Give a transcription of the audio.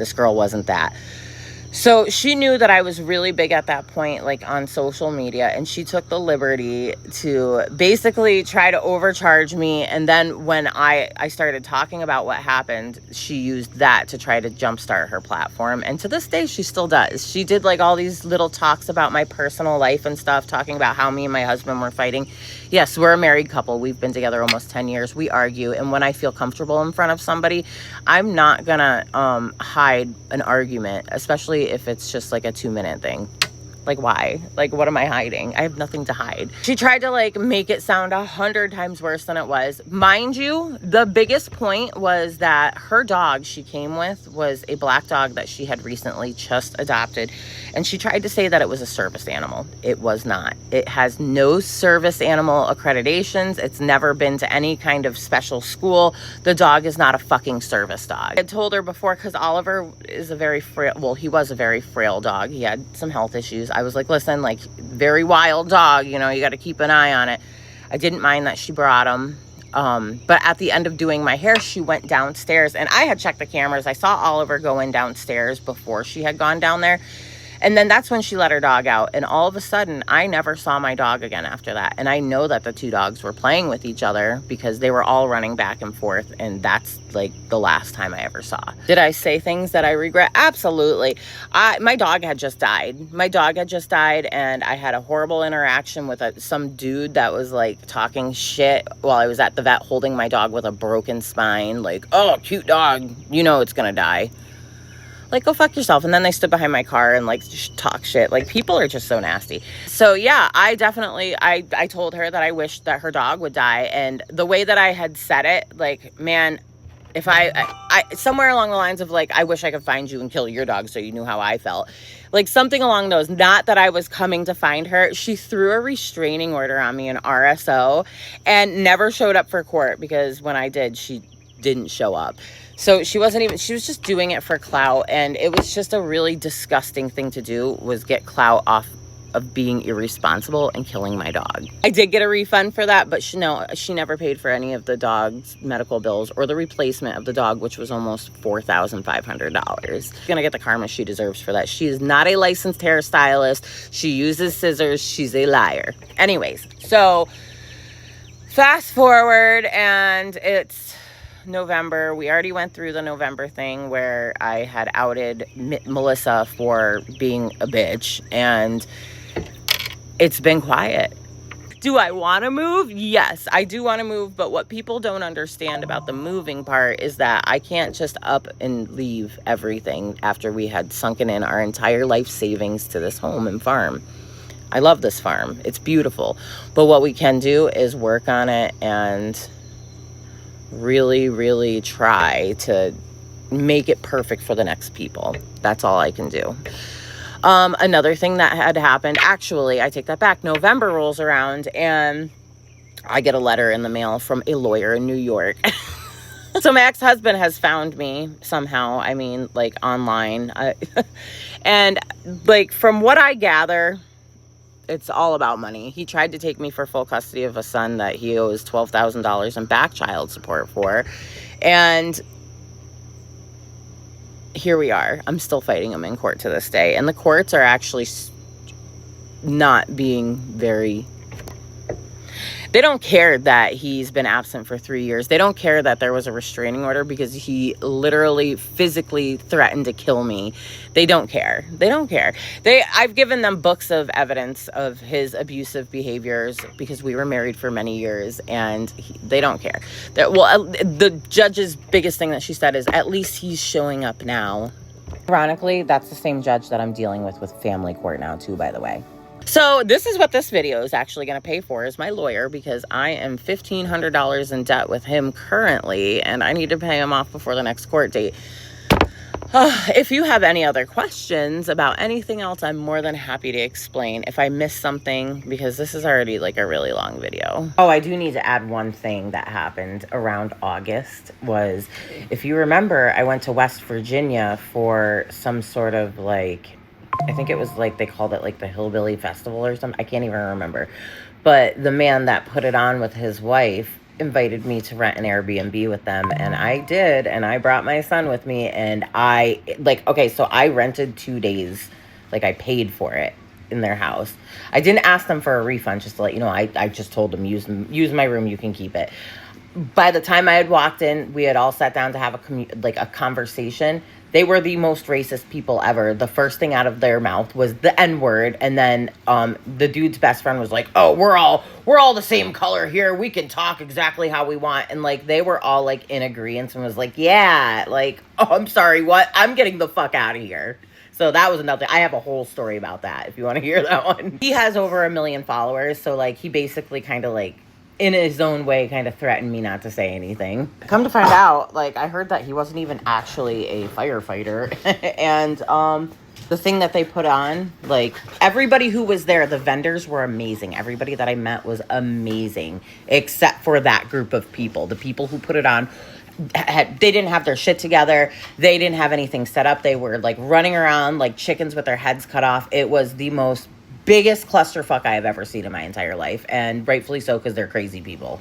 This girl wasn't that. So she knew that I was really big at that point, like on social media, and she took the liberty to basically try to overcharge me. And then when I started talking about what happened, she used that to try to jumpstart her platform. And to this day, she still does. She did like all these little talks about my personal life and stuff, talking about how me and my husband were fighting. Yes, we're a married couple. We've been together almost 10 years. We argue. And when I feel comfortable in front of somebody, I'm not gonna hide an argument, especially if it's just like a 2-minute thing. Like, why? Like, what am I hiding? I have nothing to hide. She tried to like make it sound 100 times worse than it was. Mind you, the biggest point was that her dog she came with was a black dog that she had recently just adopted. And she tried to say that it was a service animal. It was not. It has no service animal accreditations. It's never been to any kind of special school. The dog is not a fucking service dog. I told her before, because Oliver is a very frail, well, he was a very frail dog. He had some health issues. I was like, listen, like, very wild dog, you know, you got to keep an eye on it. I didn't mind that she brought him. But at the end of doing my hair, she went downstairs, and I had checked the cameras. I saw Oliver going downstairs before she had gone down there. And then that's when she let her dog out. And all of a sudden, I never saw my dog again after that. And I know that the two dogs were playing with each other because they were all running back and forth. And that's like the last time I ever saw. Did I say things that I regret? Absolutely. My dog had just died. My dog had just died. And I had a horrible interaction with some dude that was like talking shit while I was at the vet holding my dog with a broken spine. Like, oh, cute dog. You know it's going to die. Like, go fuck yourself. And then they stood behind my car and like talk shit. Like, people are just so nasty. So yeah, I definitely, I told her that I wished that her dog would die. And the way that I had said it, like, man, if I somewhere along the lines of like, I wish I could find you and kill your dog so you knew how I felt. Like something along those, not that I was coming to find her. She threw a restraining order on me, an RSO, and never showed up for court because when I did, she didn't show up. So she was just doing it for clout, and it was just a really disgusting thing to do, was get clout off of being irresponsible and killing my dog. I did get a refund for that, but she never paid for any of the dog's medical bills or the replacement of the dog, which was almost $4,500. Gonna get the karma she deserves for that. She is not a licensed hairstylist. She uses scissors. She's a liar. Anyways, so fast forward, and it's November. We already went through the November thing where I had outed Melissa for being a bitch, and it's been quiet. Do I want to move? Yes, I do want to move, but what people don't understand about the moving part is that I can't just up and leave everything after we had sunken in our entire life savings to this home and farm. I love this farm. It's beautiful. But what we can do is work on it and really, really try to make it perfect for the next people. That's all I can do. Another thing that had happened, actually, I take that back. November rolls around and I get a letter in the mail from a lawyer in New York. So my ex-husband has found me somehow. I mean, like online. And like from what I gather, it's all about money. He tried to take me for full custody of a son that he owes $12,000 in back child support for. And here we are. I'm still fighting him in court to this day. And the courts are actually not being very... They don't care that he's been absent for 3 years. They don't care that there was a restraining order because he literally physically threatened to kill me. They don't care. They don't care. I've given them books of evidence of his abusive behaviors because we were married for many years, and they don't care. The judge's biggest thing that she said is, at least he's showing up now. Ironically, that's the same judge that I'm dealing with family court now too, by the way. So this is what this video is actually going to pay for, is my lawyer, because I am $1,500 in debt with him currently, and I need to pay him off before the next court date. If you have any other questions about anything else, I'm more than happy to explain if I missed something, because this is already like a really long video. Oh, I do need to add one thing that happened around August was, if you remember, I went to West Virginia for some sort of like... I think it was like, they called it like the Hillbilly Festival or something. I can't even remember. But the man that put it on with his wife invited me to rent an Airbnb with them, and I did, and I brought my son with me, and I like, okay, so I rented 2 days, like I paid for it in their house. I didn't ask them for a refund, just to let you know. I just told them, use my room, you can keep it. By the time I had walked in, we had all sat down to have a conversation. They were the most racist people ever. The first thing out of their mouth was the N-word, and then the dude's best friend was like, "Oh, we're all the same color here. We can talk exactly how we want." And like they were all like in agreement and was like, "Yeah, like, oh, I'm sorry, what? I'm getting the fuck out of here." So that was another. I have a whole story about that if you want to hear that one. He has over 1 million followers, so like he basically kind of like in his own way kind of threatened me not to say anything. Come to find out, like I heard that he wasn't even actually a firefighter. And the thing that they put on, like everybody who was there, the vendors were amazing. Everybody that I met was amazing, except for that group of people. The people who put it on, they didn't have their shit together. They didn't have anything set up. They were like running around like chickens with their heads cut off. It was the most biggest clusterfuck I have ever seen in my entire life, and rightfully so, because they're crazy people.